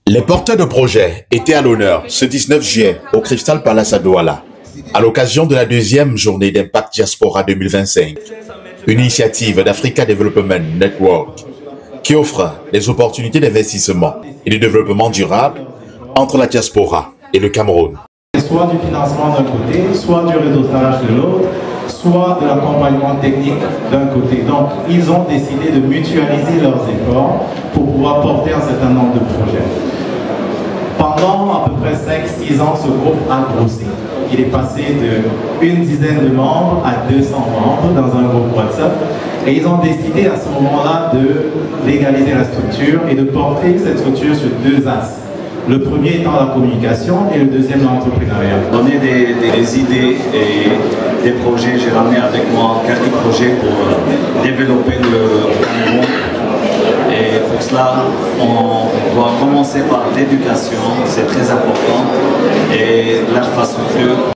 Les porteurs de projets étaient à l'honneur ce 19 juillet au Crystal Palace à Douala, à l'occasion de la deuxième journée d'Impact Diaspora 2025, une initiative d'Africa Development Network qui offre des opportunités d'investissement et de développement durable entre la diaspora et le Cameroun. Soit du financement d'un côté, soit du réseautage de l'autre, soit de l'accompagnement technique d'un côté. Donc, ils ont décidé de mutualiser leurs efforts pour pouvoir porter un certain nombre de projets. Pendant à peu près 5-6 ans, ce groupe a grossi. Il est passé d'une dizaine de membres à 200 membres dans un groupe WhatsApp. Et ils ont décidé à ce moment-là de légaliser la structure et de porter cette structure sur deux axes. Le premier étant la communication et le deuxième l'entrepreneuriat. Donner des idées et des projets, j'ai ramené avec moi quelques projets pour développer le Cameroun. Et pour cela, on doit commencer par l'éducation, c'est très important, et l'infrastructure.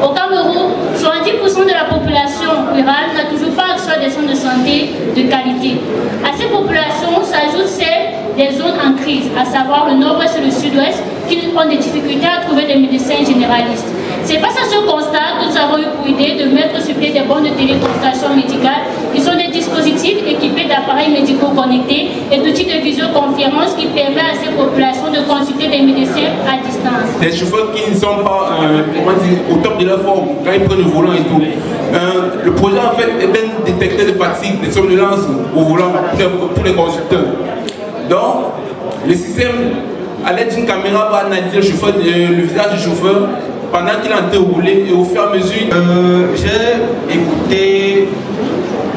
Au Cameroun, 70% de la population rurale n'a toujours pas accès à des soins de santé de qualité. À ces populations s'ajoutent celles des zones en crise, à savoir le nord-ouest et le sud-ouest, qui ont des difficultés à trouver des médecins généralistes. C'est face à ce constat que nous avons eu pour idée de mettre sur pied des bornes de téléconsultation médicale qui sont des dispositifs équipés d'appareils médicaux connectés et d'outils de visioconférence qui permettent à ces populations de consulter des médecins à distance. Des chauffeurs qui ne sont pas au top de leur forme quand ils prennent le volant et tout. Le projet en fait est un détecteur de fatigue, de somnolence au volant pour les conducteurs. Donc, le système, à l'aide d'une caméra, va analyser le visage du chauffeur pendant qu'il est en train de rouler et au fur et à mesure. J'ai écouté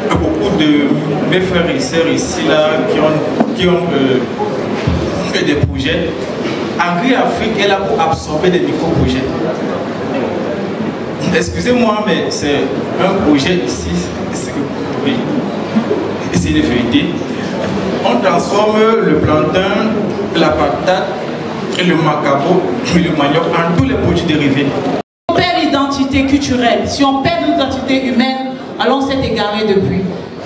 beaucoup de mes frères et sœurs ici là, qui ont fait des projets. Agri-Afrique est là pour absorber des micro-projets. Excusez-moi, mais c'est un projet ici, oui, c'est une vérité. On transforme le plantain, la patate, et le macabo et le manioc en tous les produits dérivés. On perd l'identité culturelle. Si on perd l'identité humaine, alors on s'est égaré depuis.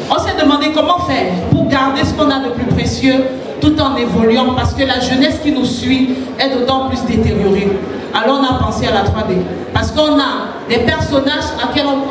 On s'est demandé comment faire pour garder ce qu'on a de plus précieux tout en évoluant, parce que la jeunesse qui nous suit est d'autant plus détériorée. Alors on a pensé à la 3D, parce qu'on a des personnages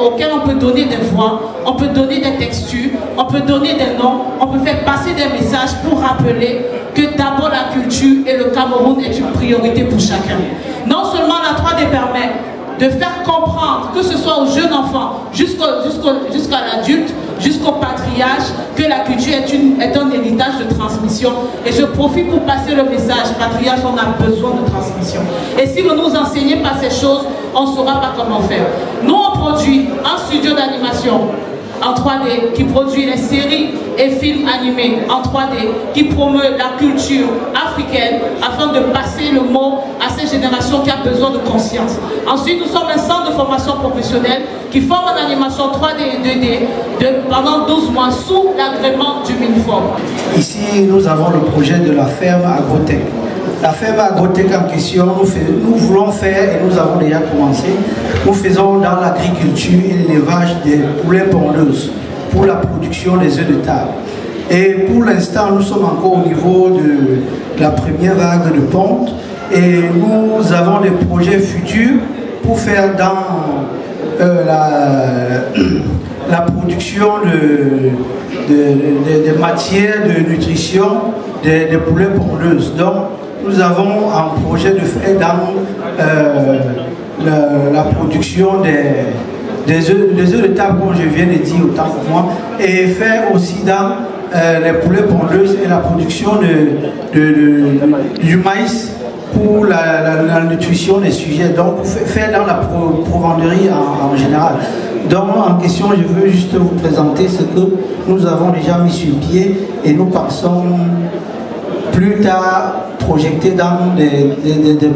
auxquels on peut donner des voix, on peut donner des textures, on peut donner des noms, on peut faire passer des messages pour rappeler que d'abord la culture et le Cameroun est une priorité pour chacun. Non seulement la 3D permet de faire comprendre, que ce soit aux jeunes enfants, jusqu'à l'adulte, jusqu'au patriarche, que la culture est un héritage de transmission. Et je profite pour passer le message, patriarche, on a besoin de transmission. Et si vous nous enseignez pas ces choses, on ne saura pas comment faire. Nous, on produit un studio d'animation en 3D, qui produit les séries et films animés en 3D, qui promeut la culture africaine afin de passer le mot à ces générations qui ont besoin de conscience. Ensuite, nous sommes un centre de formation professionnelle qui forme en animation 3D et 2D pendant 12 mois sous l'agrément du MINFORM. Ici, nous avons le projet de la ferme agrotech. La ferme agrotech en question, nous voulons faire, et nous avons déjà commencé, nous faisons dans l'agriculture et l'élevage des poulets pondeuses pour la production des œufs de table. Et pour l'instant, nous sommes encore au niveau de la première vague de ponte et nous avons des projets futurs pour faire dans la production de matières de nutrition des poulets pondeuses. Donc, nous avons un projet de faire dans la production des œufs de table, comme je viens de dire autant pour moi, et faire aussi dans les poulets pondeuses et la production du maïs pour la nutrition des sujets, donc faire dans la provendrerie en général. Donc en question, je veux juste vous présenter ce que nous avons déjà mis sur pied et nous pensons plus tard projeter dans des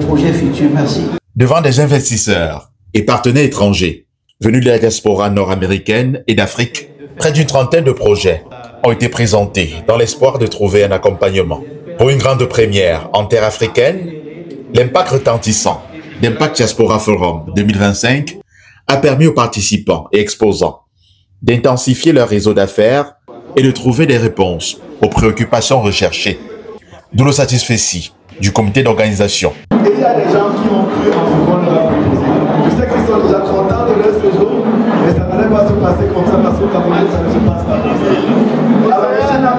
projets futurs. Merci. Devant des investisseurs et partenaires étrangers venus de la diaspora nord-américaine et d'Afrique, près d'une trentaine de projets ont été présentés dans l'espoir de trouver un accompagnement. Pour une grande première en terre africaine, l'impact retentissant d'Impact Diaspora Forum 2025 a permis aux participants et exposants d'intensifier leur réseau d'affaires et de trouver des réponses aux préoccupations recherchées. D'où le satisfait du comité d'organisation. Et il y a des gens qui ont cru en ce qu'on leur a proposé. Je sais qu'ils sont déjà contents de leur séjour, mais ça n'allait pas se passer comme ça parce qu'au Cameroun, ça ne se passe pas comme ça. Alors,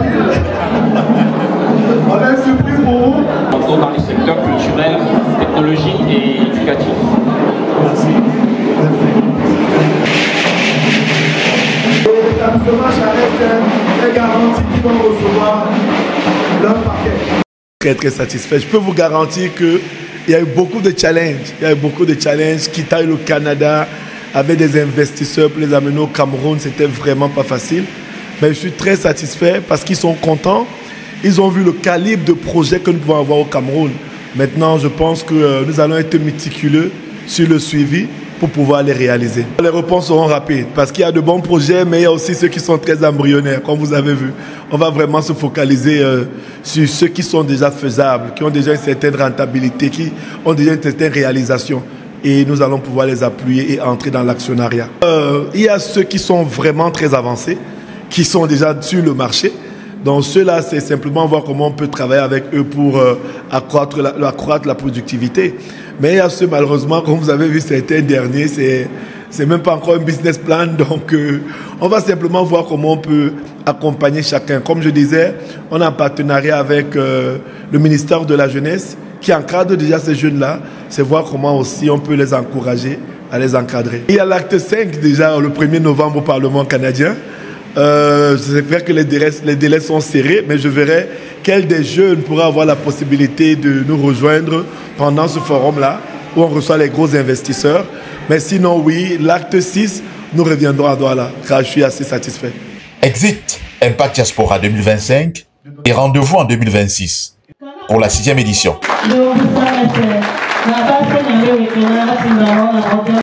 on a une surprise pour vous. Dans les secteurs culturels, technologiques et éducatifs. Merci. Et l'établissement Charest est garanti qu'ils vont recevoir leur paquet. Très satisfait. Je peux vous garantir qu'il y a eu beaucoup de challenges. Il y a eu beaucoup de challenges. Quitter le Canada avec des investisseurs pour les amener au Cameroun, c'était vraiment pas facile. Mais je suis très satisfait parce qu'ils sont contents. Ils ont vu le calibre de projet que nous pouvons avoir au Cameroun. Maintenant, je pense que nous allons être méticuleux sur le suivi pour pouvoir les réaliser. Les réponses seront rapides parce qu'il y a de bons projets, mais il y a aussi ceux qui sont très embryonnaires, comme vous avez vu. On va vraiment se focaliser sur ceux qui sont déjà faisables, qui ont déjà une certaine rentabilité, qui ont déjà une certaine réalisation. Et nous allons pouvoir les appuyer et entrer dans l'actionnariat. Il y a ceux qui sont vraiment très avancés, qui sont déjà sur le marché. Donc ceux-là, c'est simplement voir comment on peut travailler avec eux pour accroître la productivité. Mais il y a ceux, malheureusement, comme vous avez vu certains derniers, c'est même pas encore un business plan. Donc on va simplement voir comment on peut accompagner chacun. Comme je disais, on a un partenariat avec le ministère de la Jeunesse qui encadre déjà ces jeunes-là. C'est voir comment aussi on peut les encourager à les encadrer. Il y a l'acte 5 déjà le 1er novembre au Parlement canadien. C'est vrai que les délais sont serrés, mais je verrai quel des jeunes pourra avoir la possibilité de nous rejoindre pendant ce forum-là, où on reçoit les gros investisseurs. Mais sinon, oui, l'acte 6, nous reviendrons à Douala, car je suis assez satisfait. Exit Impact Diaspora 2025 et rendez-vous en 2026 pour la 6e édition.